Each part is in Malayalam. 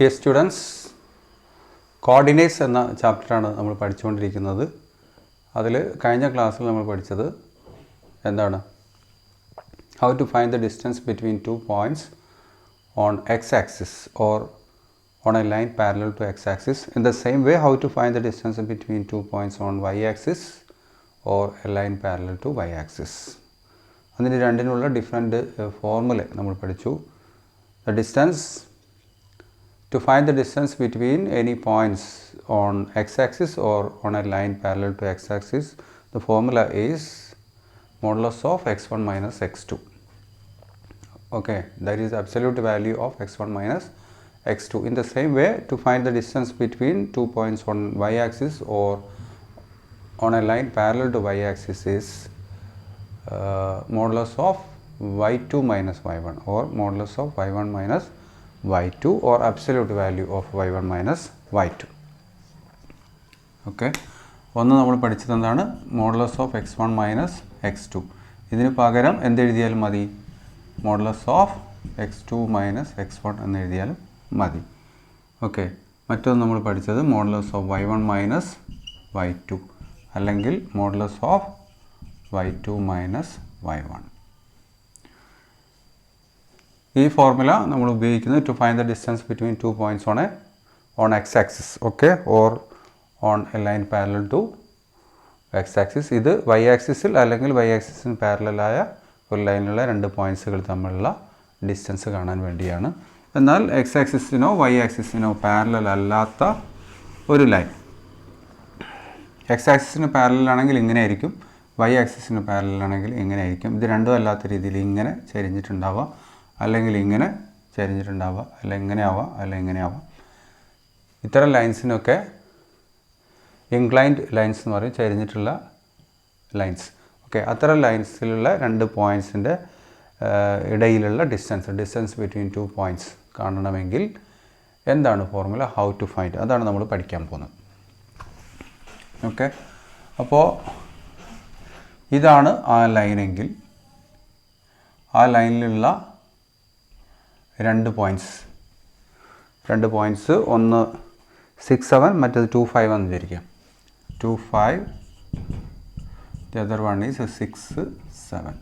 Dear students, coordinates എന്ന ചാപ്റ്ററാണ് നമ്മൾ പഠിച്ചുകൊണ്ടിരിക്കുന്നത്. അതിൽ കഴിഞ്ഞ ക്ലാസ്സിൽ നമ്മൾ പഠിച്ചത് എന്താണ്? How to find the distance between two points on x-axis or on a line parallel to x-axis. In the same way, how to find the distance between two points on y-axis or a line parallel to y-axis. അതിന് രണ്ടിനുള്ള ഡിഫറെൻറ്റ് ഫോർമുല നമ്മൾ പഠിച്ചു. The distance, to find the distance between any points on x-axis or on a line parallel to x-axis, the formula is modulus of x1 minus x2. Okay, that is absolute value of x1 minus x2. In the same way, to find the distance between two points on y-axis or on a line parallel to y-axis is modulus of y2 minus y1 or modulus of y1 minus y2 or absolute value of y1 minus y2. Okay, ഒന്ന് നമ്മൾ പഠിച്ചത് എന്താണ്? Modulus of x1 minus x2. ഇതിന് പകരം എന്തെഴുതിയാലും മതി? Modulus of x2 minus x1 എന്ന് എഴുതിയാലും മതി. ഓക്കെ, മറ്റൊന്ന് നമ്മൾ പഠിച്ചത് modulus of y1 minus y2 അല്ലെങ്കിൽ modulus of y2 minus y1. ഈ ഫോർമുല നമ്മൾ ഉപയോഗിക്കുന്നത് to find the distance between two points on x axis, okay, or on a line parallel to x axis. ഇത് വൈ ആക്സിസിൽ അല്ലെങ്കിൽ വൈ ആക്സിസിന് പാരലലായ ഒരു ലൈനിലുള്ള രണ്ട് പോയിൻറ്റ്സുകൾ തമ്മിലുള്ള ഡിസ്റ്റൻസ് കാണാൻ വേണ്ടിയാണ്. എന്നാൽ എക്സ് ആക്സിസിനോ വൈ ആക്സിസിനോ പാരലൽ അല്ലാത്ത ഒരു ലൈൻ, എക്സ് ആക്സിസിന് പാരലലാണെങ്കിൽ ഇങ്ങനെ ആയിരിക്കും, വൈ ആക്സിസിന് പാരലലാണെങ്കിൽ ഇങ്ങനെ ആയിരിക്കും. ഇത് രണ്ടും അല്ലാത്ത രീതിയിൽ ഇങ്ങനെ ചരിഞ്ഞിട്ടുണ്ടാവുക, അല്ലെങ്കിൽ ഇങ്ങനെ ചരിഞ്ഞിട്ടുണ്ടാവുക, അല്ലെങ്കിൽ ഇങ്ങനെ ആവാം, അല്ലെങ്കിൽ ഇങ്ങനെ ആവാം. ഇത്തരം ലൈൻസിനൊക്കെ ഇൻക്ലൈൻഡ് ലൈൻസ് എന്ന് പറയും, ചരിഞ്ഞിട്ടുള്ള ലൈൻസ്. ഓക്കെ, അത്തരം ലൈൻസിലുള്ള രണ്ട് പോയിൻറ്റ്സിൻ്റെ ഇടയിലുള്ള ഡിസ്റ്റൻസ് ബിറ്റ്വീൻ ടു പോയിൻറ്റ്സ് കാണണമെങ്കിൽ എന്താണ് ഫോർമുല? ഹൗ ടു ഫൈൻഡ്, അതാണ് നമ്മൾ പഠിക്കാൻ പോകുന്നത്. ഓക്കെ, അപ്പോൾ ഇതാണ് ആ ലൈനെങ്കിൽ ആ ലൈനിലുള്ള രണ്ട് പോയിൻറ്റ്സ് ഒന്ന് 6, 7, മറ്റേത് 2, 5 എന്ന് വിചാരിക്കാം. 2, 5, ദി അതർ വൺ ഈസ് 6, 7.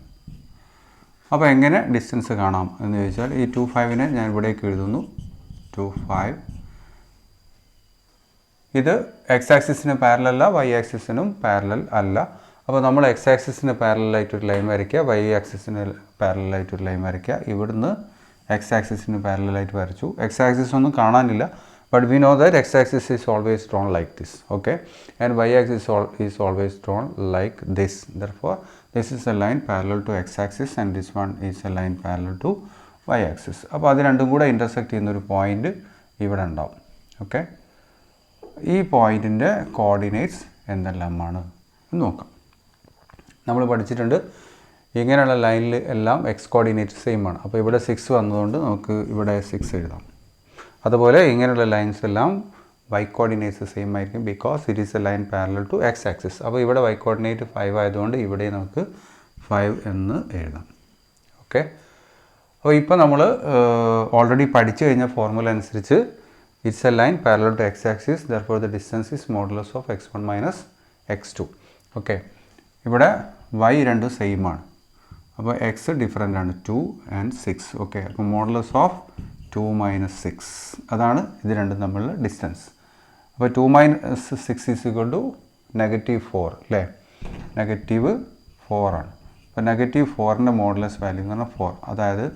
അപ്പോൾ എങ്ങനെ ഡിസ്റ്റൻസ് കാണാം എന്ന് ചോദിച്ചാൽ ഈ 2, 5നെ ഞാൻ ഇവിടേക്ക് എഴുതുന്നു. 2, 5 ഇത് എക്സ് ആക്സിസിന് പാരലല്ല, വൈ ആക്സിസിനും പാരലൽ അല്ല. അപ്പോൾ നമ്മൾ എക്സ് ആക്സിസിന് പാരലലായിട്ടൊരു ലൈൻ വരയ്ക്കുക, വൈ ആക്സിസിന് പാരലലായിട്ടൊരു ലൈൻ വരയ്ക്കുക. ഇവിടുന്ന് എക്സ് ആക്സിസിന് പാരലലായിട്ട് വരച്ചു. എക്സ് ആക്സിസ് ഒന്നും കാണാനില്ല, but we know that x-axis is always drawn like this, okay, and y-axis is always drawn like this. Therefore, this is a line parallel to x-axis and this one is a line parallel to y-axis. അപ്പോൾ അത് രണ്ടും കൂടെ ഇൻ്റർസെക്റ്റ് ചെയ്യുന്നൊരു പോയിൻ്റ് ഇവിടെ ഉണ്ടാവും. ഓക്കെ, ഈ പോയിൻറ്റിൻ്റെ കോർഡിനേറ്റ്സ് എന്തെല്ലാമാണ് എന്ന് നോക്കാം. നമ്മൾ പഠിച്ചിട്ടുണ്ട് ഇങ്ങനെയുള്ള ലൈനിൽ എല്ലാം എക്സ് കോർഡിനേറ്റ് സെയിം ആണ്. അപ്പോൾ ഇവിടെ 6 വന്നതുകൊണ്ട് നമുക്ക് ഇവിടെ 6 എഴുതാം. അതുപോലെ ഇങ്ങനെയുള്ള ലൈൻസ് എല്ലാം വൈ കോർഡിനേറ്റ്സ് സെയിം ആയിരിക്കും, because it is a line parallel to x axis. അപ്പോൾ ഇവിടെ വൈ കോർഡിനേറ്റ് 5 ആയതുകൊണ്ട് ഇവിടെ നമുക്ക് 5 എന്ന് എഴുതാം. ഓക്കെ, അപ്പോൾ ഇപ്പോൾ നമ്മൾ ഓൾറെഡി പഠിച്ചു കഴിഞ്ഞ ഫോർമുല അനുസരിച്ച് it's a line parallel to x axis, therefore the distance is modulus of x1 minus x2. Okay, ഇവിടെ വൈ രണ്ടും സെയിം ആണ്, അപ്പോൾ എക്സ് ഡിഫറൻ്റ് ആണ്, 2 and 6. ഓക്കെ, അപ്പോൾ മോഡുലസ് ഓഫ് 2 minus 6 അതാണ് ഇത് രണ്ടും തമ്മിലുള്ള ഡിസ്റ്റൻസ്. അപ്പോൾ 2 minus 6 ഈസ് ഈക്വൽ ടു -4 അല്ലേ? -4 ആണ്. അപ്പോൾ -4ൻ്റെ മോഡുലസ് വാല്യൂ എന്ന് പറഞ്ഞാൽ 4, അതായത്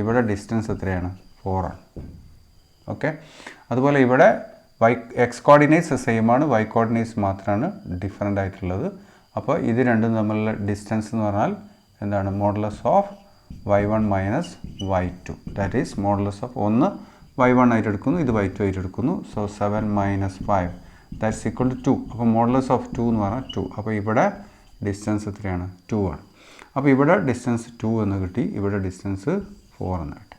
ഇവിടെ ഡിസ്റ്റൻസ് എത്രയാണ്? 4 ആണ്. ഓക്കെ, അതുപോലെ ഇവിടെ എക്സ് കോർഡിനേറ്റ്സ് സെയിം ആണ്, വൈ കോർഡിനേറ്റ്സ് മാത്രമാണ് ഡിഫറൻ്റ് ആയിട്ടുള്ളത്. അപ്പോൾ ഇത് രണ്ടും തമ്മിലുള്ള ഡിസ്റ്റൻസ് എന്ന് പറഞ്ഞാൽ എന്താണ്? Modulus of y1 minus y2, that is modulus of ഒന്ന് y1 ആയിട്ട് എടുക്കുന്നു, ഇത് y2 ആയിട്ട് എടുക്കുന്നു. So 7 minus 5 that's equal to 2. അപ്പോൾ മോഡുലസ് ഓഫ് 2 എന്ന് പറഞ്ഞാൽ 2. അപ്പോൾ ഇവിടെ ഡിസ്റ്റൻസ് എത്രയാണ്? 2 ആണ്. അപ്പോൾ ഇവിടെ ഡിസ്റ്റൻസ് 2 എന്ന് കിട്ടി, ഇവിടെ ഡിസ്റ്റൻസ് 4 എന്ന് കിട്ടി.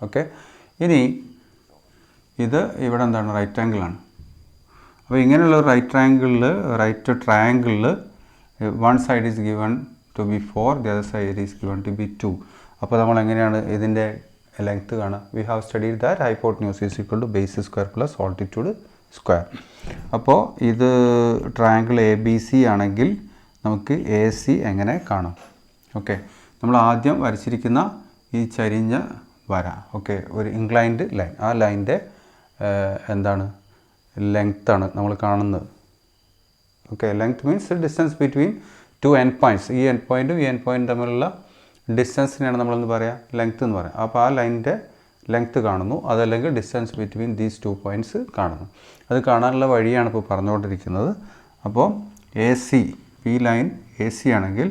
ഓക്കെ, ഇനി ഇത് ഇവിടെ എന്താണ്? റൈറ്റ് ആംഗിളാണ്. അപ്പോൾ ഇങ്ങനെയുള്ള right ട്രയാങ്കിളിൽ one side is given to be 4, the other side is given to be 2. അപ്പോൾ നമ്മൾ എങ്ങനെയാണ് ഇതിൻ്റെ ലെങ്ത് കാണാം. We have studied that hypotenuse is equal to base square plus altitude square. അപ്പോൾ ഇത് ട്രയാങ്കിൾ എ ബി സി ആണെങ്കിൽ നമുക്ക് എ സി എങ്ങനെ കാണാം? ഓക്കെ, നമ്മൾ ആദ്യം വരച്ചിരിക്കുന്ന ഈ ചരിഞ്ഞ വര, ഓക്കെ, ഒരു ഇൻക്ലൈൻഡ് ലൈൻ, ആ ലൈൻ്റെ എന്താണ് ലെങ്ത്താണ് നമ്മൾ കാണുന്നത്. Okay, length means distance between to end points. ഈ എൻഡ് പോയിൻറ്റും ഈ എൻഡ് പോയിൻറ്റും തമ്മിലുള്ള ഡിസ്റ്റൻസിനെയാണ് നമ്മളെന്ന് പറയുക ലെങ്ത് എന്ന് പറയാം. അപ്പോൾ ആ ലൈനിൻ്റെ ലെങ്ത് കാണുന്നു, അതല്ലെങ്കിൽ ഡിസ്റ്റൻസ് ബിറ്റ്വീൻ ദീസ് 2 പോയിൻറ്റ്സ് കാണുന്നു. അത് കാണാനുള്ള വഴിയാണ് ഇപ്പോൾ പറഞ്ഞുകൊണ്ടിരിക്കുന്നത്. അപ്പോൾ എ സി, ഈ ലൈൻ എ സി ആണെങ്കിൽ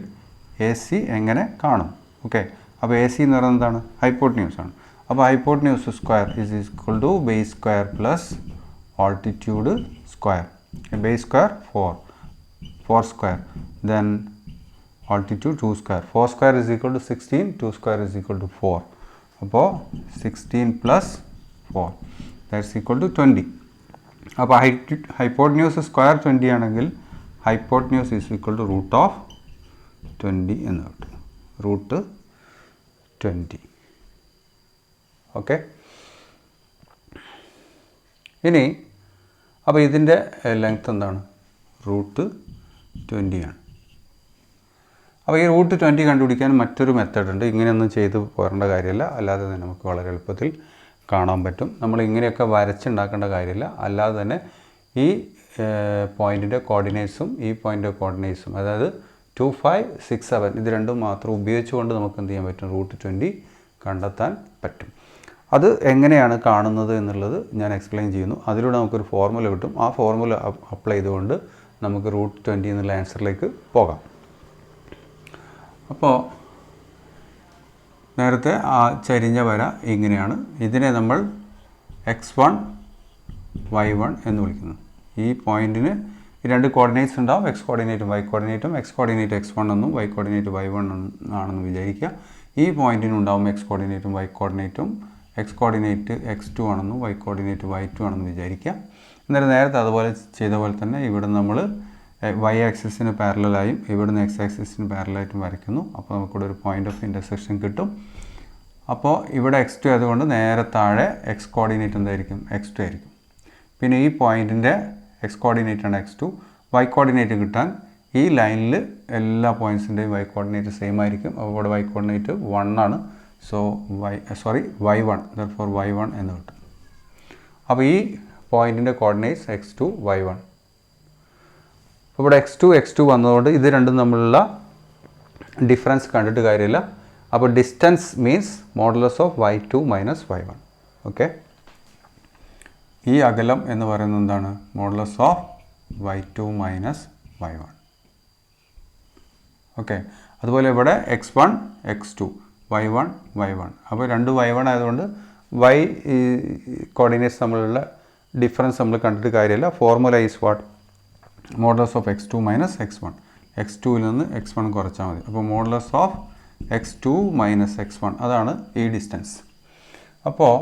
എ സി എങ്ങനെ കാണും? ഓക്കെ, അപ്പോൾ എ സി എന്ന് പറയുന്നത് എന്താണ്? ഹൈപ്പോട്ടന്യൂസ് ആണ്. അപ്പോൾ hypotenuse square is equal to base square plus altitude square. Base square 4 square, then altitude 2 square. 4 square is equal to 16, 2 square is equal to 4. അപ്പോൾ 16 plus 4 that's equal to 20. അപ്പോൾ ഹൈപ്പോട്ടന്യൂസ് സ്ക്വയർ 20 ആണെങ്കിൽ hypotenuse is equal to root of 20 എന്ന് കിട്ടും. റൂട്ട് 20. ഓക്കെ, ഇനി അപ്പോൾ ഇതിൻ്റെ ലെങ്ത് എന്താണ്? റൂട്ട് 20 ആണ്. അപ്പോൾ ഈ റൂട്ട് 20 കണ്ടുപിടിക്കാൻ മറ്റൊരു മെത്തേഡ് ഉണ്ട്. ഇങ്ങനെയൊന്നും ചെയ്ത് പോരേണ്ട കാര്യമില്ല, അല്ലാതെ തന്നെ നമുക്ക് വളരെ എളുപ്പത്തിൽ കാണാൻ പറ്റും. നമ്മൾ ഇങ്ങനെയൊക്കെ വരച്ചുണ്ടാക്കേണ്ട കാര്യമില്ല. അല്ലാതെ തന്നെ ഈ പോയിൻറ്റിൻ്റെ കോർഡിനേറ്റ്സും ഈ പോയിൻറ്റിൻ്റെ കോർഡിനേറ്റ്സും, അതായത് 2, 5, 6, 7 ഇത് രണ്ടും മാത്രം ഉപയോഗിച്ചുകൊണ്ട് നമുക്ക് എന്ത് ചെയ്യാൻ പറ്റും? റൂട്ട് 20 കണ്ടെത്താൻ പറ്റും. അത് എങ്ങനെയാണ് കാണുന്നത് എന്നുള്ളത് ഞാൻ എക്സ്പ്ലെയിൻ ചെയ്യുന്നു. അതിലൂടെ നമുക്കൊരു ഫോർമുല കിട്ടും. ആ ഫോർമുല അപ്ലൈ ചെയ്തുകൊണ്ട് നമുക്ക് റൂട്ട് 20 എന്നുള്ള ആൻസറിലേക്ക് പോകാം. അപ്പോൾ നേരത്തെ ആ ചരിഞ്ഞ വര ഇങ്ങനെയാണ്. ഇതിനെ നമ്മൾ x1 y1 എന്ന് വിളിക്കുന്നു. ഈ പോയിൻറ്റിന് ഈ രണ്ട് കോർഡിനേറ്റ്സ് ഉണ്ടാവും, എക്സ് കോർഡിനേറ്റും വൈ കോർഡിനേറ്റും. എക്സ് കോർഡിനേറ്റ് x1 എന്നും വൈ കോർഡിനേറ്റ് y1 ആണെന്ന് വിചാരിക്കുക. ഈ പോയിൻറ്റിനുണ്ടാവും എക്സ് കോർഡിനേറ്റും വൈ കോർഡിനേറ്റും. എക്സ് കോർഡിനേറ്റ് x2 ആണെന്നും വൈ കോർഡിനേറ്റ് y2 ആണെന്ന് വിചാരിക്കുക. എന്നാലും നേരത്തെ അതുപോലെ ചെയ്ത പോലെ തന്നെ ഇവിടെ നമ്മൾ വൈ ആക്സിസിന് പാരലായും ഇവിടുന്ന് എക്സ് ആക്സിസിന് പാരലായിട്ടും വരയ്ക്കുന്നു. അപ്പോൾ നമുക്കിവിടെ ഒരു പോയിൻ്റ് ഓഫ് ഇൻ്റർസെക്ഷൻ കിട്ടും. അപ്പോൾ ഇവിടെ x2 ആയതുകൊണ്ട് നേരെ താഴെ എക്സ് കോർഡിനേറ്റ് എന്തായിരിക്കും? x2 ആയിരിക്കും. പിന്നെ ഈ പോയിൻറ്റിൻ്റെ എക്സ് കോർഡിനേറ്റാണ് x2. വൈ കോർഡിനേറ്റ് കിട്ടാൻ ഈ ലൈനിൽ എല്ലാ പോയിൻറ്റ്സിൻ്റെയും വൈ കോർഡിനേറ്റ് സെയിം ആയിരിക്കും. അപ്പോൾ ഇവിടെ വൈ കോർഡിനേറ്റ് 1 ആണ്. സോ y1 therefore y1 എന്ന് കിട്ടും. അപ്പോൾ ഈ പോയിൻറ്റിൻ്റെ കോർഡിനേറ്റ്സ് x2 y1. ഇവിടെ x2 വന്നതുകൊണ്ട് ഇത് രണ്ടും തമ്മിലുള്ള ഡിഫറൻസ് കണ്ടിട്ട് കാര്യമില്ല. അപ്പോൾ distance means modulus of y2 minus y1. Okay, ഈ അകലം എന്ന് പറയുന്നത് എന്താണ്? Modulus of y2 minus y1. Okay, അതുപോലെ ഇവിടെ x1 x2 y1 y1. അപ്പോൾ രണ്ട് y1 ആയതുകൊണ്ട് y കോർഡിനേറ്റ്സ് തമ്മിലുള്ള ഡിഫറൻസ് നമ്മൾ കണ്ടിട്ട് കാര്യമില്ല. Formula is what? Modulus of x2 minus x1. x2ൽ നിന്ന് x1 കുറച്ചാൽ മതി. അപ്പോൾ modulus of x2 minus x1 അതാണ് ഈ ഡിസ്റ്റൻസ്. അപ്പോൾ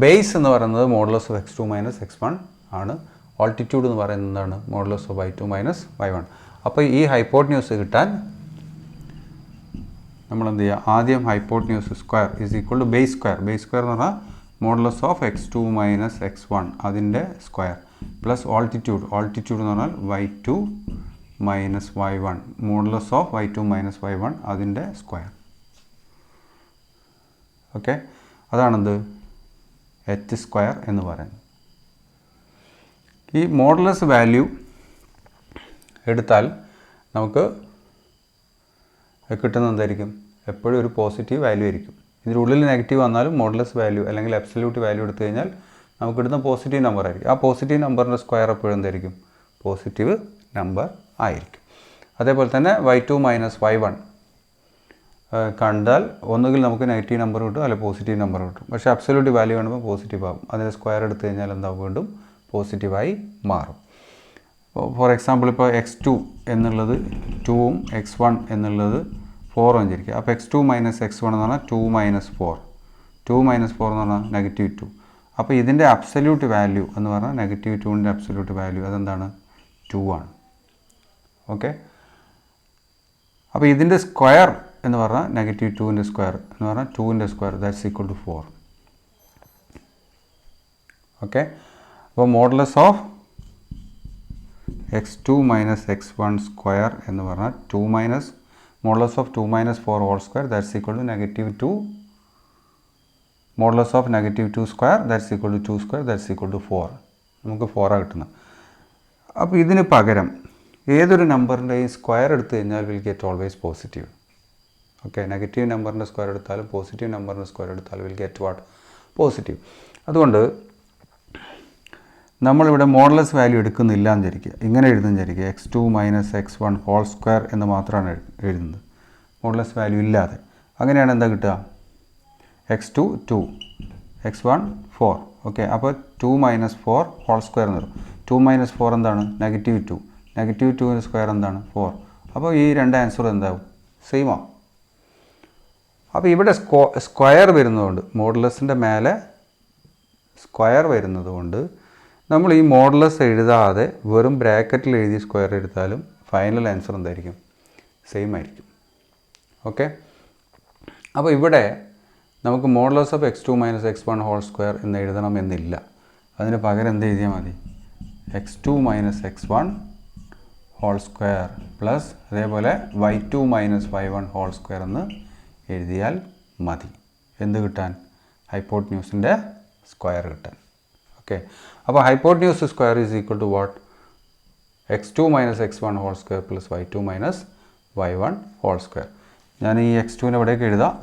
ബേസ് എന്ന് പറയുന്നത് modulus of x2 minus x1 ആണ്. ഓൾട്ടിറ്റ്യൂഡ് എന്ന് പറയുന്നത് എന്താണ്? Modulus of y2 minus y1. അപ്പോൾ ഈ ഹൈപ്പോട്ടന്യൂസ് കിട്ടാൻ നമ്മൾ എന്ത് ചെയ്യുക? ആദ്യം hypotenuse square is equal to base square. Base square എന്ന് പറഞ്ഞാൽ modulus of x2 minus x1 അതിൻ്റെ സ്ക്വയർ പ്ലസ് ഓൾട്ടിറ്റ്യൂഡ് എന്ന് പറഞ്ഞാൽ y2 minus y1 modulus of y2 minus y1 അതിൻ്റെ സ്ക്വയർ. ഓക്കെ, അതാണെന്ത്? h സ്ക്വയർ എന്ന് പറയുന്നത്. ഈ മോഡുലസ് വാല്യൂ എടുത്താൽ നമുക്ക് കിട്ടുന്നത് എന്തായിരിക്കും? എപ്പോഴും ഒരു പോസിറ്റീവ് വാല്യൂ ആയിരിക്കും. ഇതിനുള്ളിൽ നെഗറ്റീവ് വന്നാലും മോഡുലസ് വാല്യൂ അല്ലെങ്കിൽ അബ്സല്യൂട്ട് വാല്യൂ എടുത്തു കഴിഞ്ഞാൽ നമുക്ക് കിട്ടുന്ന പോസിറ്റീവ് നമ്പർ ആയിരിക്കും. ആ പോസിറ്റീവ് നമ്പറിൻ്റെ സ്ക്വയർ എപ്പോഴും എന്തായിരിക്കും? പോസിറ്റീവ് നമ്പർ ആയിരിക്കും. അതേപോലെ തന്നെ y2 മൈനസ് y1 കണ്ടാൽ ഒന്നുകിൽ നമുക്ക് നെഗറ്റീവ് നമ്പർ കിട്ടും അല്ലെങ്കിൽ പോസിറ്റീവ് നമ്പർ കിട്ടും. പക്ഷേ അബ്സല്യൂട്ട് വാല്യൂ കാണുമ്പോൾ പോസിറ്റീവ് ആകും. അതിൻ്റെ സ്ക്വയർ എടുത്തു കഴിഞ്ഞാൽ എന്താവും? വീണ്ടും പോസിറ്റീവായി മാറും. ഫോർ എക്സാമ്പിൾ ഇപ്പോൾ x2 എന്നുള്ളത് 2ഉം x1 എന്നുള്ളത് 4 വെച്ചിരിക്കുക. അപ്പോൾ x2 മൈനസ് x1 എന്ന് പറഞ്ഞാൽ 2 മൈനസ് 4. 2 മൈനസ് 4 എന്ന് പറഞ്ഞാൽ നെഗറ്റീവ് 2. അപ്പോൾ ഇതിൻ്റെ അബ്സല്യൂട്ട് വാല്യൂ എന്ന് പറഞ്ഞാൽ നെഗറ്റീവ് 2ൻ്റെ അബ്സല്യൂട്ട് വാല്യൂ അതെന്താണ്? 2 ആണ്. ഓക്കെ, അപ്പോൾ ഇതിൻ്റെ സ്ക്വയർ എന്ന് പറഞ്ഞാൽ നെഗറ്റീവ് 2ൻ്റെ സ്ക്വയർ എന്ന് പറഞ്ഞാൽ 2ൻ്റെ square that's equal to 4. Okay, അപ്പോൾ modulus of x2 minus x1 square എന്ന് പറഞ്ഞാൽ 2 minus modulus of 2 minus 4 whole square that's equal to negative 2 modulus of negative 2 square that's equal to 2 square that's equal to 4. നമുക്ക് 4 കിട്ടുന്നത്. അപ്പോൾ ഇതിന് പകരം ഏതൊരു നമ്പറിൻ്റെയും സ്ക്വയർ എടുത്തു കഴിഞ്ഞാൽ will get always positive. Okay, negative നമ്പറിൻ്റെ സ്ക്വയർ എടുത്താലും പോസിറ്റീവ് നമ്പറിൻ്റെ സ്ക്വയർ എടുത്താലും വിൽ ഗെറ്റ് വാട്ട് പോസിറ്റീവ്. അതുകൊണ്ട് നമ്മളിവിടെ മോഡുലസ് വാല്യൂ എടുക്കുന്നില്ല എന്ന് വിചാരിക്കുക, ഇങ്ങനെ എഴുതുന്ന വിചാരിക്കുക x2 minus x1 whole square എന്ന് മാത്രമാണ് എഴുതുന്നത്, മോഡുലസ് വാല്യൂ ഇല്ലാതെ. അങ്ങനെയാണ് എന്താ കിട്ടുക? x2 2, x1 4. ഓക്കെ, അപ്പോൾ 2 മൈനസ് 4 ഹോൾ സ്ക്വയർ എന്ന് വരും. 2 മൈനസ് 4 എന്താണ്? നെഗറ്റീവ് 2. നെഗറ്റീവ് 2ൻ്റെ സ്ക്വയർ എന്താണ്? 4. അപ്പോൾ ഈ രണ്ട് ആൻസർ എന്താവും? സെയിം ആവും. അപ്പോൾ ഇവിടെ സ്ക്വയർ വരുന്നതുകൊണ്ട്, മോഡുലസിൻ്റെ മേലെ സ്ക്വയർ വരുന്നതുകൊണ്ട് നമ്മൾ ഈ മോഡുലസ് എഴുതാതെ വെറും ബ്രാക്കറ്റിൽ എഴുതി സ്ക്വയർ എടുത്താലും ഫൈനൽ ആൻസർ എന്തായിരിക്കും? സെയിം ആയിരിക്കും. ഓക്കെ, അപ്പോൾ ഇവിടെ നമുക്ക് modulus of x2 minus x1 whole square എന്ന് എഴുതണമെന്നില്ല. അതിന് പകരം എന്ത് എഴുതിയാൽ മതി? x2 minus x1 whole square plus അതേപോലെ y2 minus y1 whole square എന്ന് എഴുതിയാൽ മതി. എന്ത് കിട്ടാൻ? ഹൈപ്പോട്ട്ന്യൂസിൻ്റെ സ്ക്വയർ കിട്ടാൻ. ഓക്കെ, അപ്പോൾ hypotenuse square is equal to what? x2 minus x1 whole square plus y2 minus y1 whole square. ഞാൻ ഈ x2നെ ഇവിടേക്ക് എഴുതാം,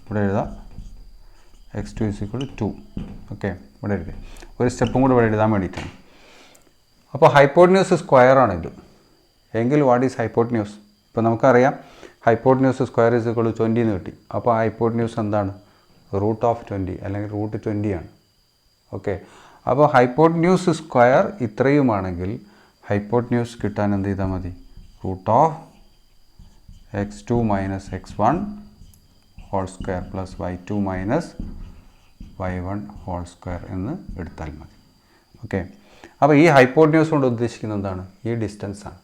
ഇവിടെ എഴുതാം x2 is equal to 2. Okay, ഇവിടെ എഴുതി ഒരു സ്റ്റെപ്പും കൂടി ഇവിടെ എഴുതാൻ വേണ്ടിയിട്ടാണ്. അപ്പോൾ ഹൈപ്പോട്ട്ന്യൂസ് സ്ക്വയർ ആണിത് എങ്കിൽ വാട്ട് ഈസ് ഹൈപ്പോട്ട്ന്യൂസ്? ഇപ്പോൾ നമുക്കറിയാം hypotenuse square is equal to 20 എന്ന് കിട്ടി. അപ്പോൾ ഹൈപ്പോട്ട്ന്യൂസ് എന്താണ്? റൂട്ട് ഓഫ് 20 അല്ലെങ്കിൽ റൂട്ട് 20 ആണ്. ഓക്കെ, അപ്പോൾ ഹൈപ്പോട്ട്ന്യൂസ് സ്ക്വയർ ഇത്രയുമാണെങ്കിൽ ഹൈപ്പോട്ട്ന്യൂസ് കിട്ടാൻ എന്ത് ചെയ്താൽ മതി? Root of x2 minus x1 whole square plus y2 minus y1 whole square എന്ന് എടുത്താൽ മതി. ഓക്കെ, അപ്പോൾ ഈ ഹൈപ്പോട്ട്ന്യൂസ് കൊണ്ട് ഉദ്ദേശിക്കുന്നത് എന്താണ്? ഈ ഡിസ്റ്റൻസാണ്,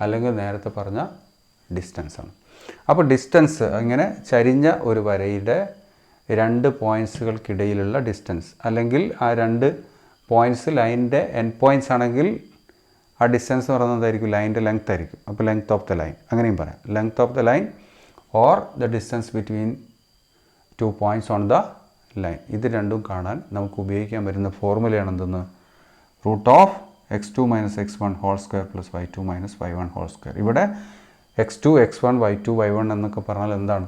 അല്ലെങ്കിൽ നേരത്തെ പറഞ്ഞ ഡിസ്റ്റൻസാണ്. അപ്പോൾ ഡിസ്റ്റൻസ് ഇങ്ങനെ ചരിഞ്ഞ ഒരു വരയുടെ രണ്ട് പോയിൻറ്റ്സുകൾക്കിടയിലുള്ള ഡിസ്റ്റൻസ്, അല്ലെങ്കിൽ ആ രണ്ട് പോയിൻറ്റ്സ് ലൈനിൻ്റെ എൻഡ് പോയിൻറ്റ്സ് ആണെങ്കിൽ ആ ഡിസ്റ്റൻസ് എന്ന് പറയുന്നത് എന്തായിരിക്കും? ലൈനിൻ്റെ ലെങ്ത് ആയിരിക്കും. അപ്പോൾ ലെങ്ത് ഓഫ് ദ ലൈൻ അങ്ങനെയും പറയാം. Length of the line or the distance between 2 points on the line. ഇത് രണ്ടും കാണാൻ നമുക്ക് ഉപയോഗിക്കാൻ വരുന്ന ഫോർമുലയാണ് എന്തെന്ന്? Root of x2 minus x1 whole square plus y2 minus y1 whole square. ഇവിടെ x2 x1 y2 y1 എന്നൊക്കെ പറഞ്ഞാൽ എന്താണ്?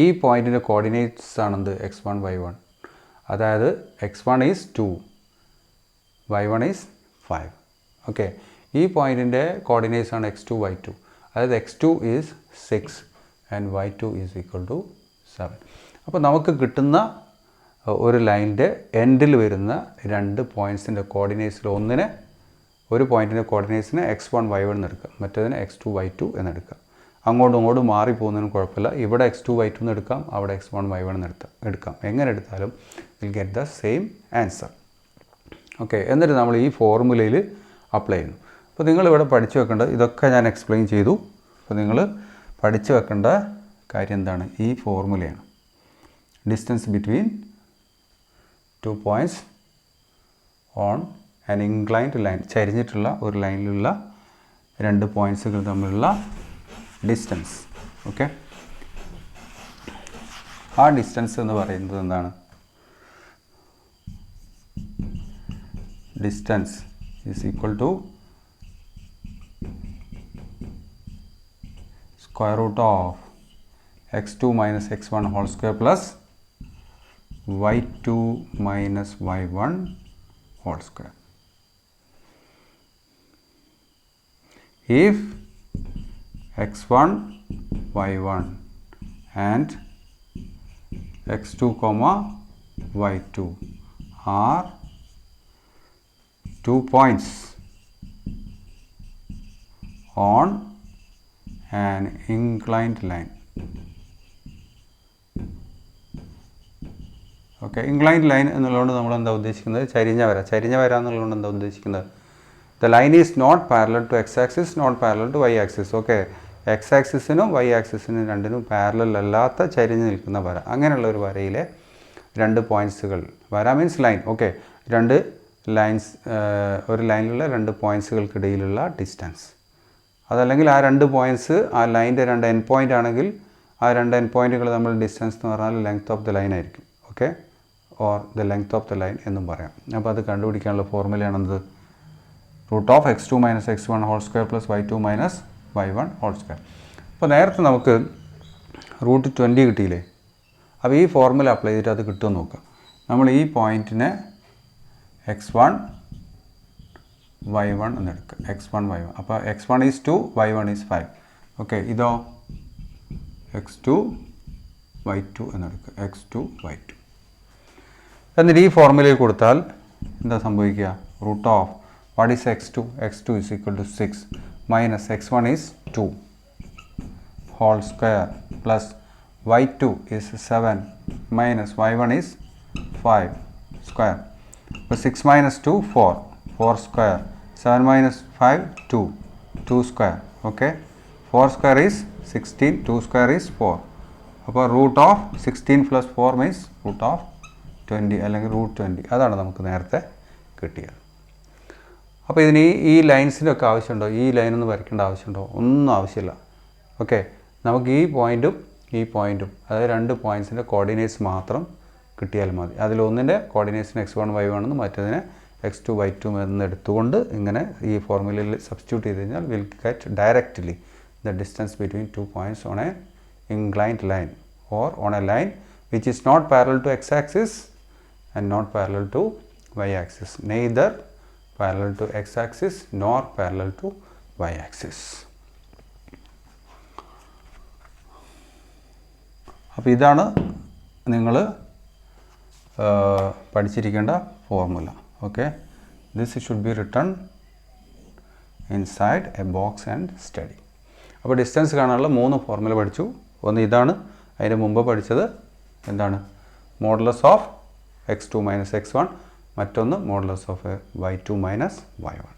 ഈ പോയിൻറ്റിൻ്റെ കോർഡിനേറ്റ്സ് ആണെന്ത്? x1 y1. അതായത് x1 is 2, y1 is 5. Okay, ഈ പോയിൻറ്റിൻ്റെ കോർഡിനേറ്റ്സ് ആണ് x2 y2. അതായത് x2 is 6 and y2 is equal to 7. അപ്പോൾ നമുക്ക് കിട്ടുന്ന ഒരു ലൈനിൻ്റെ എൻഡിൽ വരുന്ന രണ്ട് പോയിൻറ്റ്സിൻ്റെ കോർഡിനേറ്റ്സിൽ ഒരു പോയിൻറ്റിൻ്റെ കോർഡിനേറ്റ്സിനെ x1 y1 എന്നെടുക്കാം, മറ്റേതിനെ x2 y2 എന്നെടുക്കാം. അങ്ങോട്ടും ഇങ്ങോട്ടും മാറിപ്പോകുന്നതിന് കുഴപ്പമില്ല. ഇവിടെ x2 y2 എന്ന് എടുക്കാം, അവിടെ x1 y1 എന്ന് എടുക്കാം. എങ്ങനെ എടുത്താലും will get the same answer. Okay, എന്നിട്ട് നമ്മൾ ഈ ഫോർമുലയിൽ അപ്ലൈ ചെയ്യുന്നു. അപ്പോൾ നിങ്ങളിവിടെ പഠിച്ചു വെക്കേണ്ടത്, ഇതൊക്കെ ഞാൻ എക്സ്പ്ലെയിൻ ചെയ്തു. അപ്പോൾ നിങ്ങൾ പഠിച്ചു വെക്കേണ്ട കാര്യം എന്താണ്? ഈ ഫോർമുലയാണ്. Distance between 2 points on an inclined line, ചരിഞ്ഞിട്ടുള്ള ഒരു ലൈനിലുള്ള രണ്ട് പോയിൻറ്റ്സുകൾ തമ്മിലുള്ള ഡിസ്റ്റൻസ്. ഓക്കെ, ആ ഡിസ്റ്റൻസ് എന്ന് പറയുന്നത് എന്താണ്? Distance is equal to square root of x2 minus x1 whole square plus y2 minus y1 whole square. If x1 y1 and x2 comma y2 are 2 points on an inclined line. Okay, inclined line എന്നുള്ളതുകൊണ്ട് നമ്മൾ എന്താ ഉദ്ദേശിക്കുന്നത്? ചരിഞ്ഞ വര എന്നുള്ളതുകൊണ്ട് എന്താ ഉദ്ദേശിക്കുന്നത്? The line is not parallel to x axis, not parallel to y axis. Okay, x ആക്സിസിനും വൈ ആക്സിസിനും രണ്ടിനും പാരലൽ അല്ലാത്ത ചരിഞ്ഞ് നിൽക്കുന്ന വര, അങ്ങനെയുള്ള ഒരു വരയിലെ രണ്ട് പോയിൻറ്റ്സുകൾ, വര മീൻസ് ലൈൻ, ഓക്കെ, രണ്ട് ലൈൻസ്, ഒരു ലൈനിലുള്ള രണ്ട് പോയിൻറ്റ്സുകൾക്കിടയിലുള്ള ഡിസ്റ്റൻസ്, അതല്ലെങ്കിൽ ആ രണ്ട് പോയിൻറ്റ്സ് ആ ലൈൻ്റെ രണ്ട് എൻഡ് പോയിൻ്റ് ആണെങ്കിൽ ആ രണ്ട് എൻഡ് പോയിൻറ്റുകൾ നമ്മൾ ഡിസ്റ്റൻസ് എന്ന് പറഞ്ഞാൽ ലെങ്ത് ഓഫ് ദ ലൈൻ ആയിരിക്കും, okay, or the length of the line എന്നും പറയാം. അപ്പോൾ അത് കണ്ടുപിടിക്കാനുള്ള ഫോർമുലയാണെന്ത്? √(x2 - x1) whole square + y2 - y1 whole square. അപ്പോൾ നേരത്തെ നമുക്ക് √20 കിട്ടിയില്ലേ? അപ്പോൾ ഈ ഫോർമുല അപ്ലൈ ചെയ്തിട്ട് അത് കിട്ടുമെന്ന് നോക്കാം. നമ്മൾ ഈ പോയിൻറ്റിനെ x1 y1 എന്നെടുക്കുക, x1 y1. അപ്പോൾ x1 is 2, y1 is 5, okay. ഇതോ x2 y2 എന്നെടുക്കുക, x2 y2. എന്നിട്ട് ഈ ഫോർമുലയിൽ കൊടുത്താൽ എന്താ സംഭവിക്കുക? what is x2? x2 is equal to 6 minus x1 is 2 whole square plus y2 is 7 minus y1 is 5 square. So 6 minus 2 4 square, 7 minus 5 2 square, okay. 4 square is 16, 2 square is 4. അപ്പോൾ √16 + 4 means √20 അല്ലെങ്കിൽ √20. അതാണ് നമുക്ക് നേരത്തെ കിട്ടിയത്. അപ്പോൾ ഇതിന് ഈ ലൈൻസിനൊക്കെ ആവശ്യമുണ്ടോ? ഈ ലൈനൊന്നും വരയ്ക്കേണ്ട ആവശ്യമുണ്ടോ? ഒന്നും ആവശ്യമില്ല, ഓക്കെ. നമുക്ക് ഈ പോയിൻറ്റും അതായത് രണ്ട് പോയിൻറ്റ്സിൻ്റെ കോർഡിനേറ്റ്സ് മാത്രം കിട്ടിയാൽ മതി. അതിലൊന്നിൻ്റെ കോർഡിനേറ്റ്സിന് x1 y1 എന്നും മറ്റേതിനെ x2 y2 എന്നെടുത്തുകൊണ്ട് ഇങ്ങനെ ഈ ഫോർമുലയിൽ സബ്സ്റ്റിറ്റ്യൂട്ട് ചെയ്ത് കഴിഞ്ഞാൽ will get directly the distance between 2 points on a inclined line or on a line which is not parallel to x-axis and not parallel to y-axis, neither parallel to x-axis nor parallel to y-axis. അപ്പോൾ ഇതാണ് നിങ്ങൾ പഠിച്ചിരിക്കേണ്ട formula, okay. This should be written inside a box and study. അപ്പോൾ ഡിസ്റ്റൻസ് കാണാനുള്ള 3 ഫോർമുല പഠിച്ചു. ഒന്ന് ഇതാണ്, അതിന് മുമ്പ് പഠിച്ചത് എന്താണ്? മോഡുലസ് ഓഫ് x2 - x1, മറ്റൊന്ന് മോഡുലസ് ഓഫ് y2 - y1.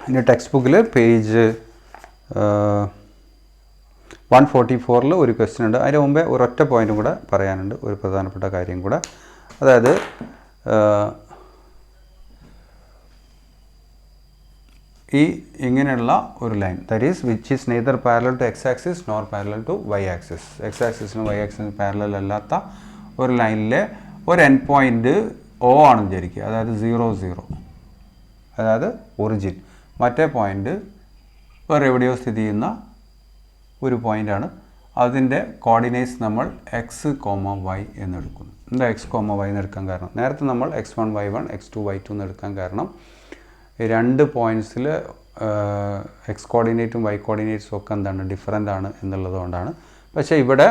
ഇനി ടെക്സ്റ്റ് ബുക്കിൽ പേജ് 144 ഒരു ക്വസ്റ്റ്യൻ ഉണ്ട്. അതിന് മുമ്പേ ഒരൊറ്റ പോയിൻറ്റും കൂടെ പറയാനുണ്ട്, ഒരു പ്രധാനപ്പെട്ട കാര്യം കൂടെ. അതായത് ഈ ഇങ്ങനെയുള്ള ഒരു line, that is which is neither parallel to x axis nor parallel to y axis. X ആക്സിസിനും വൈ ആക്സിസിനും പാരലൽ അല്ലാത്ത ഒരു ലൈനിലെ ഒരു എൻഡ് പോയിൻറ്റ് O ആണെന്ന് വിചാരിക്കുക, അതായത് 0 0, അതായത് ഒറിജിൻ. മറ്റേ പോയിൻ്റ് വേറെ എവിടെയോ സ്ഥിതി ചെയ്യുന്ന ഒരു പോയിൻ്റാണ്. അതിൻ്റെ കോർഡിനേറ്റ്സ് നമ്മൾ x, y എന്നെടുക്കുന്നു. എന്താ x, y എന്നെടുക്കാൻ കാരണം? നേരത്തെ നമ്മൾ x1 y1 x2 y2 എന്നെടുക്കാൻ കാരണം രണ്ട് പോയിൻറ്റ്സിൽ എക്സ് കോർഡിനേറ്റും വൈ കോർഡിനേറ്റ്സും ഒക്കെ എന്താണ് ഡിഫറൻ്റ് ആണ് എന്നുള്ളതുകൊണ്ടാണ്. പക്ഷേ ഇവിടെ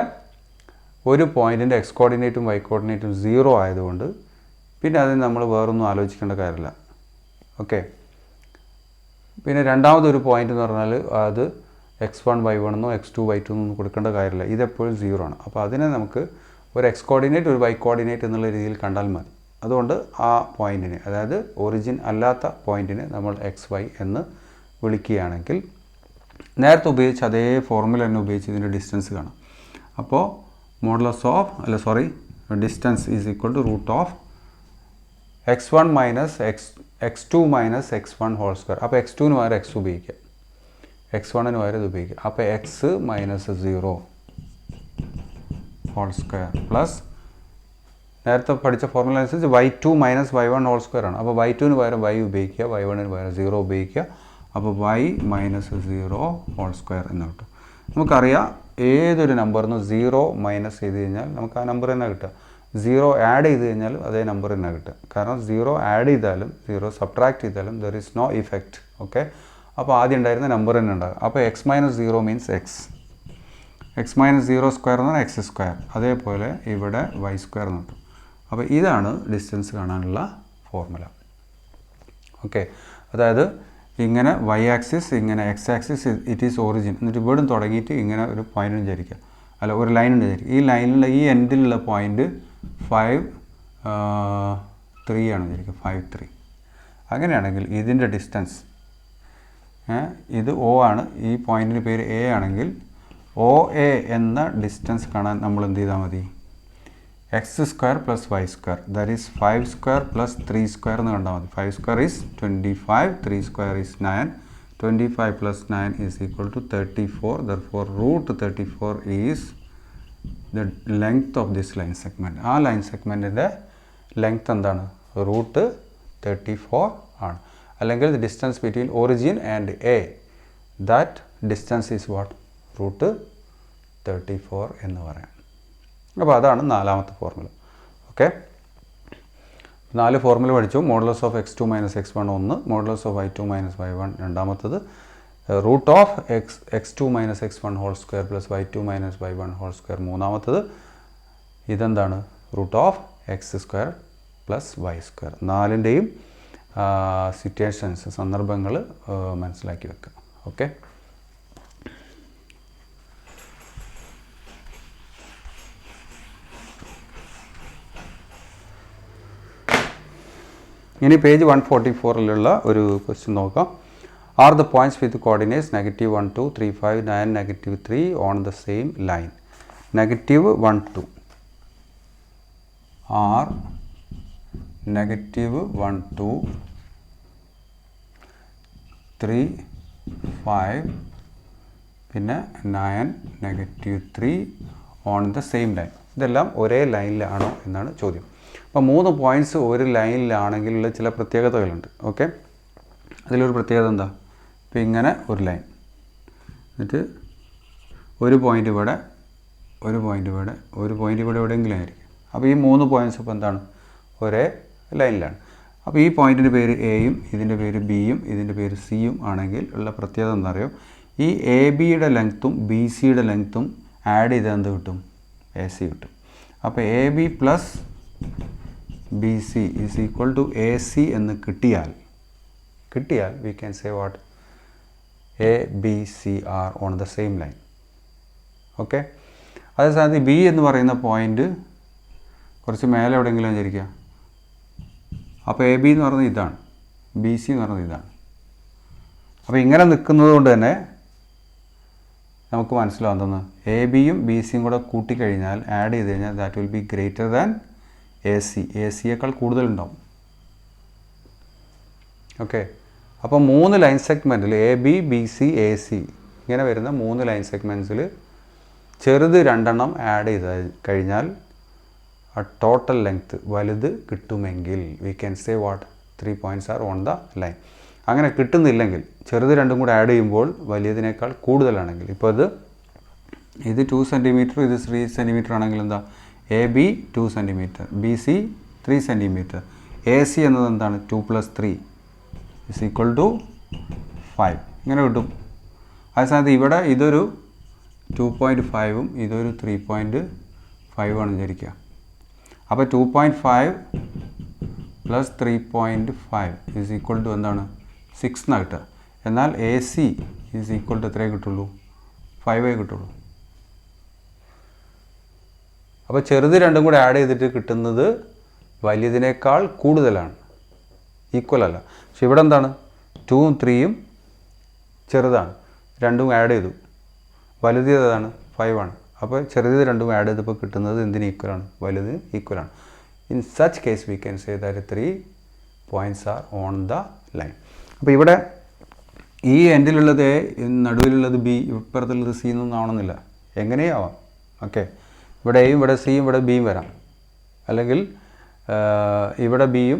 ഒരു പോയിൻറ്റിൻ്റെ എക്സ് കോർഡിനേറ്റും വൈ കോർഡിനേറ്റും 0 ആയതുകൊണ്ട് പിന്നെ അതിന് നമ്മൾ വേറൊന്നും ആലോചിക്കേണ്ട കാര്യമില്ല, ഓക്കെ. പിന്നെ രണ്ടാമതൊരു പോയിൻ്റ് എന്ന് പറഞ്ഞാൽ അത് x1 y1 എന്നോ x2 y2 എന്നൊന്നും കൊടുക്കേണ്ട കാര്യമില്ല, ഇതെപ്പോഴും 0 ആണ്. അപ്പോൾ അതിനെ നമുക്ക് ഒരു എക്സ് കോർഡിനേറ്റ് ഒരു വൈ കോർഡിനേറ്റ് എന്നുള്ള രീതിയിൽ കണ്ടാൽ മതി. അതുകൊണ്ട് ആ പോയിൻറ്റിനെ, അതായത് ഒറിജിൻ അല്ലാത്ത പോയിൻറ്റിനെ നമ്മൾ XY എന്ന് വിളിക്കുകയാണെങ്കിൽ നേരത്തെ ഉപയോഗിച്ച് അതേ ഫോർമുല തന്നെ ഉപയോഗിച്ച് ഇതിൻ്റെ ഡിസ്റ്റൻസ് കാണാം. അപ്പോൾ modulus of distance is equal to √x1 - x2 - x1 whole square. അപ്പോൾ x2ന് പകരം x ഉപയോഗിക്കുക, x1ന് പകരം ഇത് ഉപയോഗിക്കുക. അപ്പോൾ x - 0 ഹോൾ സ്ക്വയർ പ്ലസ് നേരത്തെ പഠിച്ച ഫോർമുല അനുസരിച്ച് y2 - y1 ഹോൾ സ്ക്വയർ ആണ്. അപ്പോൾ y2ന് പകരം y ഉപയോഗിക്കുക, y1ന് പകരം 0 ഉപയോഗിക്കുക. അപ്പോൾ y - 0 ഹോൾ സ്ക്വയർ എന്ന് കിട്ടും. നമുക്കറിയാം ഏതൊരു നമ്പറിന് 0 മൈനസ് ചെയ്ത് കഴിഞ്ഞാൽ നമുക്ക് ആ നമ്പർ തന്നെ കിട്ടുക. 0 ആഡ് ചെയ്ത് കഴിഞ്ഞാലും അതേ നമ്പർ തന്നെ കിട്ടുക. കാരണം 0 ആഡ് ചെയ്താലും 0 സബ്ട്രാക്ട് ചെയ്താലും there is no effect, okay. അപ്പോൾ ആദ്യം ഉണ്ടായിരുന്ന നമ്പർ തന്നെ ഉണ്ടാകും. അപ്പോൾ x - 0 മീൻസ് x - 0 സ്ക്വയർ എന്ന് പറഞ്ഞാൽ x സ്ക്വയർ. അതേപോലെ ഇവിടെ y സ്ക്വയർ എന്ന് കിട്ടും. അപ്പോൾ ഇതാണ് ഡിസ്റ്റൻസ് കാണാനുള്ള ഫോർമുല. ഓക്കെ, അതായത് ഇങ്ങനെ വൈ ആക്സിസ്, ഇങ്ങനെ X axis, it is origin, എന്നിട്ട് ഇവിടും തുടങ്ങിയിട്ട് ഇങ്ങനെ ഒരു പോയിൻ്റ് വിചാരിക്കുക, അല്ല ഒരു ലൈൻ ഉണ്ട് വിചാരിക്കുക. ഈ ലൈനിലുള്ള ഈ എൻഡിലുള്ള പോയിൻ്റ് 5 3 ആണ് വിചാരിക്കുക, 5 3. അങ്ങനെയാണെങ്കിൽ ഇതിൻ്റെ ഡിസ്റ്റൻസ്, ഇത് ഒ ആണ്, ഈ പോയിൻറ്റിന് പേര് എ ആണെങ്കിൽ ഒ എ എന്ന ഡിസ്റ്റൻസ് കാണാൻ നമ്മൾ എന്ത് ചെയ്താൽ മതി? X square plus y square, that is 5 square plus 3 square എന്ന് കണ്ടാൽ മതി. 5 square is 25, 3 square is 9, 25 plus 9 is equal to 34. Therefore root 34 is the length of this line segment. ആ ലൈൻ സെഗ്മെൻറ്റിൻ്റെ ലെങ്ത് എന്താണ്? റൂട്ട് 34 ആണ്. അല്ലെങ്കിൽ the distance between origin and A, that distance is what? Root 34 എന്ന് പറയാം. അപ്പോൾ അതാണ് നാലാമത്തെ ഫോർമുല. ഓക്കെ, 4 ഫോർമുല പഠിച്ചു. Modulus of x2 - x1 1, modulus of y2 - y1 രണ്ടാമത്തത്, root of x2 - x1 whole square plus y2 - y1 whole square മൂന്നാമത്തത്. ഇതെന്താണ്? Root of x square plus y square. നാലിൻ്റെയും സിറ്റുവേഷൻസ്, സന്ദർഭങ്ങൾ മനസ്സിലാക്കി വെക്കുക. ഓക്കെ, ഇനി പേജ് 144 ഒരു ക്വസ്റ്റ്യൻ നോക്കാം. Are the points with coordinates -1 2 3 5 9 -3 on the same line? -1 2 are -1 2 3 5 പിന്നെ 9 -3 ഓൺ ദ സെയിം ലൈൻ. ഇതെല്ലാം ഒരേ ലൈനിലാണോ എന്നാണ് ചോദ്യം. അപ്പോൾ 3 പോയിൻറ്റ്സ് ഒരു ലൈനിലാണെങ്കിലുള്ള ചില പ്രത്യേകതകളുണ്ട്. ഓക്കെ, അതിലൊരു പ്രത്യേകത എന്താ? ഇപ്പോൾ ഇങ്ങനെ ഒരു ലൈൻ, എന്നിട്ട് ഒരു പോയിൻ്റ് ഇവിടെ, ഒരു പോയിൻ്റ് ഇവിടെ, ഒരു പോയിൻ്റ് ഇവിടെ എവിടെയെങ്കിലും ആയിരിക്കും. അപ്പോൾ ഈ 3 പോയിൻറ്റ്സ് ഇപ്പോൾ എന്താണ്? ഒരേ ലൈനിലാണ്. അപ്പോൾ ഈ പോയിൻറ്റിൻ്റെ പേര് എയും ഇതിൻ്റെ പേര് ബിയും ഇതിൻ്റെ പേര് സിയും ആണെങ്കിൽ ഉള്ള പ്രത്യേകത എന്താ അറിയോ? ഈ എ ബിയുടെ ലെങ്ത്തും ബി സിയുടെ ലെങ്ത്തും ആഡ് ചെയ്താൽ എന്ത് കിട്ടും? എ സി കിട്ടും. അപ്പോൾ A B plus B C is equal to A C എന്ന് കിട്ടിയാൽ we can say what? A B C are on the same line. Okay, അതേസമയത്ത് ബി എന്ന് പറയുന്ന പോയിൻ്റ് കുറച്ച് മേലെ എവിടെയെങ്കിലും വിചാരിക്കുക. അപ്പോൾ എ ബി എന്ന് പറയുന്നത് ഇതാണ്, ബി സി എന്ന് പറയുന്നത് ഇതാണ്. അപ്പോൾ ഇങ്ങനെ നിൽക്കുന്നത് കൊണ്ട് തന്നെ നമുക്ക് മനസ്സിലാവുന്നത് എ ബിയും ബി സിയും കൂടെ കൂട്ടിക്കഴിഞ്ഞാൽ, ആഡ് ചെയ്ത് കഴിഞ്ഞാൽ, that will be greater than A C. A സിയേക്കാൾ കൂടുതലുണ്ടാവും. ഓക്കെ, അപ്പോൾ 3 ലൈൻ സെഗ്മെൻറ്റിൽ A B B C A C ഇങ്ങനെ വരുന്ന 3 ലൈൻ സെഗ്മെൻറ്റ്സിൽ ചെറുത് 2 എണ്ണം ആഡ് ചെയ്ത് കഴിഞ്ഞാൽ ആ ടോട്ടൽ ലെങ്ത്ത് വലുത് കിട്ടുമെങ്കിൽ V can say what? 3 points are on the line. അങ്ങനെ കിട്ടുന്നില്ലെങ്കിൽ, ചെറുത് 2ഉം കൂടെ ആഡ് ചെയ്യുമ്പോൾ വലിയതിനേക്കാൾ കൂടുതലാണെങ്കിൽ, ഇപ്പോൾ ഇത് 2 സെൻറ്റിമീറ്റർ, ഇത് 3 സെൻറ്റിമീറ്റർ ആണെങ്കിൽ എന്താ? A B 2 centimetre, B C 3 centimetre, A C എന്നത് എന്താണ്? 2 + 3 ഇസ് ഈക്വൽ ടു 5 ഇങ്ങനെ കിട്ടും. അതേസമയത്ത് ഇവിടെ ഇതൊരു 2.5ഉം ഇതൊരു 3.5 ആണ് വിചാരിക്കുക. അപ്പോൾ 2.5 + 3.5 ഇസ് ഈക്വൽ ടു എന്താണ്? 6 എന്നാണ് കിട്ടുക. എന്നാൽ A C is equal to എത്രയേ കിട്ടുള്ളൂ? 5 കിട്ടുള്ളൂ. അപ്പോൾ ചെറുത് 2ഉം കൂടെ ആഡ് ചെയ്തിട്ട് കിട്ടുന്നത് വലിയതിനേക്കാൾ കൂടുതലാണ്, ഈക്വൽ അല്ല. പക്ഷെ ഇവിടെ എന്താണ്? 2ഉം 3ഉം ചെറുതാണ്, 2ഉം ആഡ് ചെയ്തു, വലുത് ഏതാണ്? 5 ആണ്. അപ്പോൾ ചെറുത് 2ഉം ആഡ് ചെയ്തപ്പോൾ കിട്ടുന്നത് എന്തിന് ഈക്വലാണ്? വലുതിന് ഈക്വലാണ്. In such case we can say that 3 points are on the line. അപ്പോൾ ഇവിടെ ഈ എൻഡിലുള്ളത് എ, നടുവിലുള്ളത് ബി, ഇപ്പുറത്തുള്ളത് സി എന്നൊന്നും ആവണമെന്നില്ല, എങ്ങനെയാവാം. ഓക്കെ, ഇവിടെ എയും ഇവിടെ സിയും ഇവിടെ ബിയും വരാം, അല്ലെങ്കിൽ ഇവിടെ ബിയും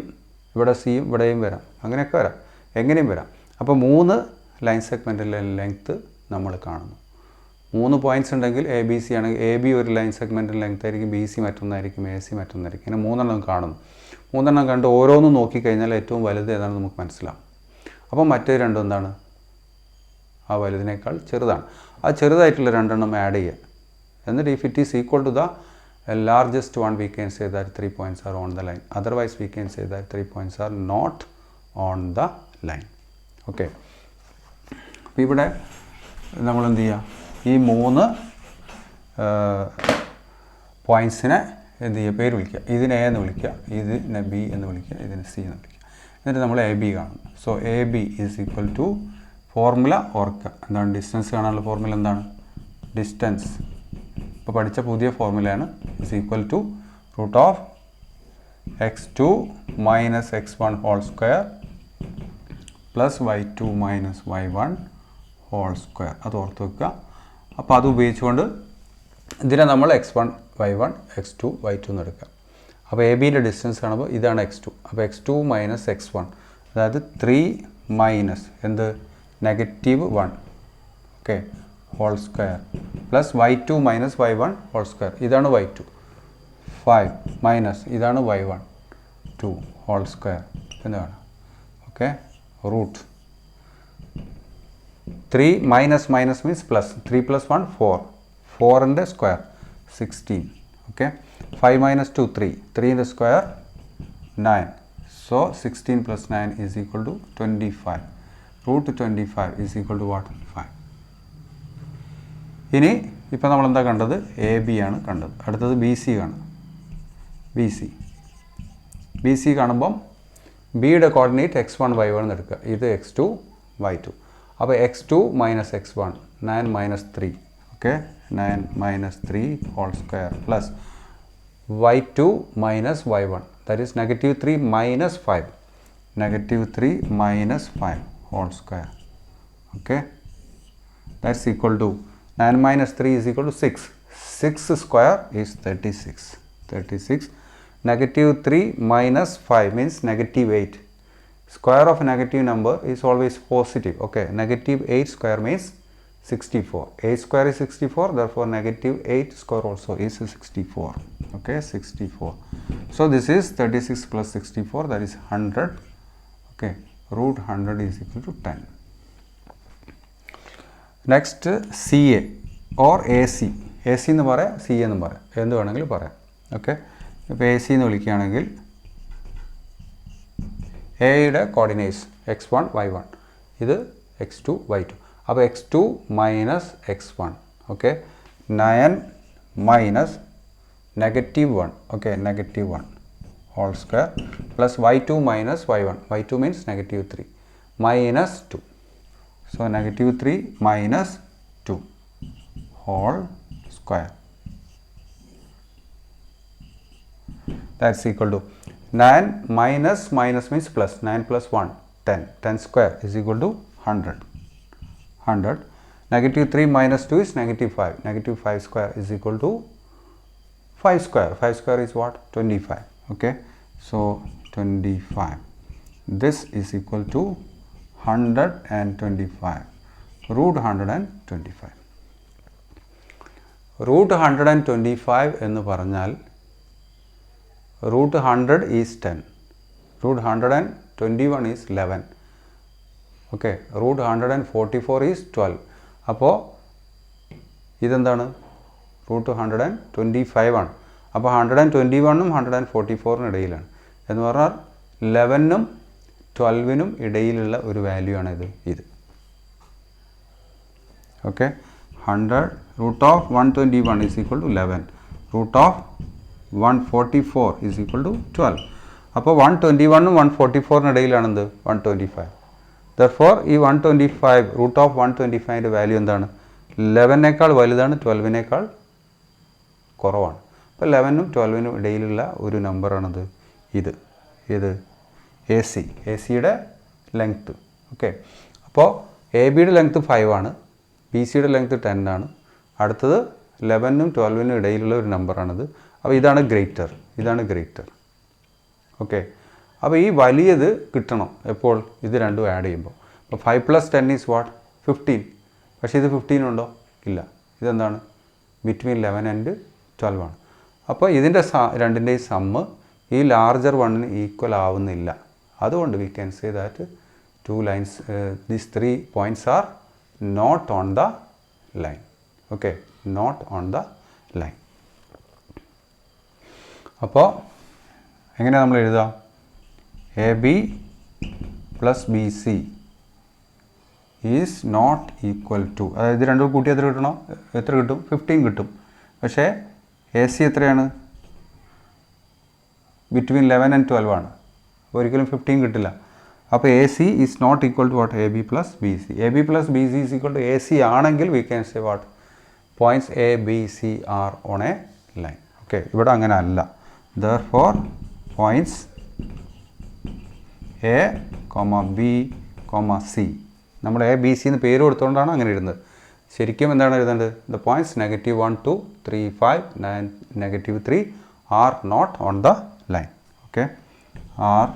ഇവിടെ സിയും ഇവിടെയും വരാം, അങ്ങനെയൊക്കെ വരാം, എങ്ങനെയും വരാം. അപ്പോൾ 3 ലൈൻ സെഗ്മെൻറ്റിലെ ലെങ്ത്ത് നമ്മൾ കാണുന്നു. 3 പോയിൻറ്റ്സ് ഉണ്ടെങ്കിൽ എ ബി സി ആണെങ്കിൽ എ ബി ഒരു ലൈൻ സെഗ്മെൻറ്റിൻ്റെ ലെങ്ത്ത് ആയിരിക്കും, ബി സി മറ്റൊന്നായിരിക്കും, എ സി മറ്റൊന്നായിരിക്കും. ഇങ്ങനെ 3 എണ്ണം കാണുന്നു. 3 എണ്ണം കണ്ട് ഓരോന്നും നോക്കിക്കഴിഞ്ഞാൽ ഏറ്റവും വലുത് ഏതാണെന്ന് നമുക്ക് മനസ്സിലാവും. അപ്പോൾ മറ്റേ രണ്ടും എന്താണ്? ആ വലുതിനേക്കാൾ ചെറുതാണ്. ആ ചെറുതായിട്ടുള്ള 2 എണ്ണം ആഡ് ചെയ്യുക. എന്നിട്ട് if it is equal to the largest one we can say that 3 points are on the line, otherwise we can say that 3 points are not on the line. Okay, അപ്പോൾ ഇവിടെ നമ്മൾ എന്ത് ചെയ്യുക, ഈ 3 പോയിൻറ്റ്സിനെ എന്ത് ചെയ്യുക, പേര് വിളിക്കുക. ഇതിനെ എ എന്ന് വിളിക്കുക, ഇതിനെ ബി എന്ന് വിളിക്കുക, ഇതിനെ സി എന്ന് വിളിക്കുക. എന്നിട്ട് നമ്മൾ എ ബി കാണും. So A B is equal to formula ഓർക്കുക. എന്താണ് ഡിസ്റ്റൻസ് കാണാനുള്ള ഫോർമുല? എന്താണ് ഡിസ്റ്റൻസ്? ഇപ്പോൾ പഠിച്ച പുതിയ ഫോർമുലയാണ്. Is equal to root of x2 minus x1 whole square plus y2 minus y1 whole square. അത് ഓർത്ത് വെക്കുക. അപ്പോൾ അത് ഉപയോഗിച്ചുകൊണ്ട് ഇതിനെ നമ്മൾ x1 y1 x2 y2 എന്ന് എടുക്കുക. അപ്പോൾ എ ബിയുടെ ഡിസ്റ്റൻസ് കാണുമ്പോൾ ഇതാണ് x2. അപ്പോൾ x2 മൈനസ് x1, അതായത് 3 മൈനസ് എന്ത് -1, okay, whole square plus y2 minus y1 whole square. ഇതാണ് y2. 5 മൈനസ് ഇതാണ് y1 2 ഹോൾ സ്ക്വയർ എന്ന് കാണാം. Okay, root 3 minus minus means plus. 3 plus 1 4, 4ൻ്റെ സ്ക്വയർ 16. ഓക്കെ, 5 മൈനസ് 2 3, 3ൻ്റെ square 9. So 16 plus 9 is equal to 25. Root 25 is equal to what? 5. ഇനി ഇപ്പോൾ നമ്മളെന്താ കണ്ടത്? എ ബി ആണ് കണ്ടത്. അടുത്തത് ബി സി കാണും. ബി സി കാണുമ്പം ബിയുടെ കോർഡിനേറ്റ് x1 y1 എന്ന് എടുക്കുക. ഇത് x2 y2. അപ്പോൾ x2 minus x1 9 minus 3, okay, 9 minus 3 whole square plus y2 minus y1, that is -3 minus 5, -3 minus 5 whole square. Okay, that's equal to 9 minus 3 is equal to 6. 6 square is 36. 36. -3 minus 5 means -8. Square of a negative number is always positive. Okay, -8 square means 64. 8 square is 64, therefore -8 square also is 64. Okay, 64. So this is 36 plus 64, that is 100. Okay, root 100 is equal to 10. Next, CA or AC. AC എന്ന് പറയാം, CA എന്ന് പറയാം, എന്ത് വേണമെങ്കിലും പറയാം. ഓക്കെ, ഇപ്പോൾ AC എന്ന് വിളിക്കുകയാണെങ്കിൽ എയുടെ കോർഡിനേറ്റ്സ് x1 y1, ഇത് x2 y2. അപ്പോൾ x2 minus x1, okay, 9 minus -1, okay, -1 whole square plus y2 minus y1. y2 means -3 minus 2. So -3 minus 2 whole square. That's equal to 9 minus minus means plus. 9 plus 1 10. 10 square is equal to 100. 100. -3 minus 2 is -5. -5 square is equal to 5 square. 5 square is what? 25. Okay, so 25. This is equal to 125. Root 125. Root 125 എന്ന് പറഞ്ഞാൽ root 100 is 10. Root 121 is 11. Okay, root 144 is 12. അപ്പോൾ ഇതെന്താണ്? റൂട്ട് 125 ആണ്. അപ്പോൾ 121-ഉം 144-നും ഇടയിലാണ്. എന്ന് പറഞ്ഞാൽ 11-നും 12-നും ഇടയിലുള്ള ഒരു വാല്യൂ ആണ് ഇത്. Okay, 100 root of 121 is equal to 11. Root of 144 is equal to 12. അപ്പോൾ 121-നും 144-നും ഇടയിലാണ് എന്ത്? 125. Therefore ഈ 125 റൂട്ട് ഓഫ് 125ൻ്റെ വാല്യൂ എന്താണ്? 11-നേക്കാൾ വലുതാണ്, 12-നേക്കാൾ കുറവാണ്. അപ്പോൾ 11-നും 12-നും ഇടയിലുള്ള ഒരു നമ്പറാണത് ഇത്. എ സിയുടെ ലെങ്ത്ത്. ഓക്കെ, അപ്പോൾ എ ബിയുടെ ലെങ്ത്ത് 5 ആണ്, ബി സിയുടെ ലെങ്ത്ത് 10 ആണ്. അടുത്തത് 11-നും 12-നും ഇടയിലുള്ള ഒരു നമ്പറാണിത്. അപ്പോൾ ഇതാണ് ഗ്രേറ്റർ. ഓക്കെ, അപ്പോൾ ഈ വലിയത് കിട്ടണം എപ്പോൾ? ഇത് രണ്ടും ആഡ് ചെയ്യുമ്പോൾ. അപ്പോൾ 5 + 10 ഈസ് വാട്ട്? 15. പക്ഷേ ഇത് 15 ഉണ്ടോ? ഇല്ല. ഇതെന്താണ്? ബിറ്റ്വീൻ 11 ആൻഡ് 12 ആണ്. അപ്പോൾ ഇതിൻ്റെ രണ്ടിൻ്റെയും സമ്മ് ഈ ലാർജർ വണ്ണിന് ഈക്വൽ ആവുന്നില്ല. അതുകൊണ്ട് V can say that these 3 points are not on the line. Okay, not on the line. അപ്പോൾ എങ്ങനെയാണ് നമ്മൾ എഴുതുക? A B plus B C is not equal to, അതായത് ഇത് രണ്ടും കൂട്ടി എത്ര കിട്ടണം? എത്ര കിട്ടും? 15 കിട്ടും. പക്ഷേ എ സി എത്രയാണ്? ബിറ്റ്വീൻ 11 and 12 ആണ്. അപ്പോൾ ഒരിക്കലും 15 കിട്ടില്ല. അപ്പോൾ A C is not equal to what? A B plus B C. A B plus B C is equal to A C ആണെങ്കിൽ we can say what? Points A B C are on a line. Okay, ഇവിടെ അങ്ങനെ അല്ല. Therefore points A B C, നമ്മൾ എ ബി സി എന്ന് പേര് കൊടുത്തുകൊണ്ടാണ് അങ്ങനെ എഴുതുന്നത്. ശരിക്കും എന്താണ് എഴുതേണ്ടത്? The points -1 2 3 5 9 -3 are not on the line. Okay, are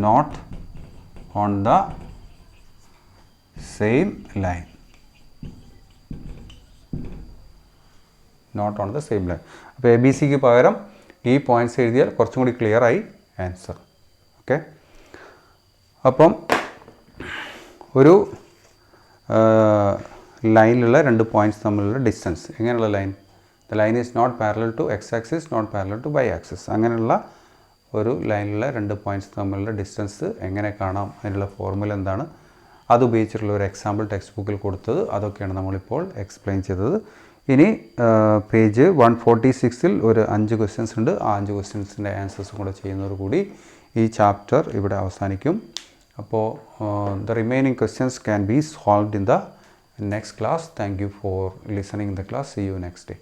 not on the same line. Not on the same line. അപ്പോൾ എ ബി സിക്ക് പകരം ഈ പോയിൻറ്റ്സ് എഴുതിയാൽ കുറച്ചും കൂടി ക്ലിയറായി ആൻസർ. ഓക്കെ, അപ്പം ഒരു ലൈനിലുള്ള രണ്ട് പോയിൻറ്റ്സ് തമ്മിലുള്ള ഡിസ്റ്റൻസ് എങ്ങനെയുള്ള line? The line is not parallel to x axis, not parallel to y axis. അങ്ങനെയുള്ള ഒരു ലൈനിലുള്ള രണ്ട് പോയിൻറ്റ്സ് തമ്മിലുള്ള ഡിസ്റ്റൻസ് എങ്ങനെ കാണാം? അതിനുള്ള ഫോർമുല എന്താണ്? അത് ഉപയോഗിച്ചിട്ടുള്ള ഒരു എക്സാമ്പിൾ ടെക്സ്റ്റ് ബുക്കിൽ കൊടുത്തത്, അതൊക്കെയാണ് നമ്മളിപ്പോൾ എക്സ്പ്ലെയിൻ ചെയ്തത്. ഇനി പേജ് 146-ൽ ഒരു 5 ക്വസ്റ്റ്യൻസ് ഉണ്ട്. ആ 5 ക്വസ്റ്റ്യൻസിൻ്റെ ആൻസേഴ്സും കൂടെ ചെയ്യുന്നതോടുകൂടി ഈ ചാപ്റ്റർ ഇവിടെ അവസാനിക്കും. അപ്പോൾ the remaining questions can be solved in the next class. Thank you for listening in the class. See you next day.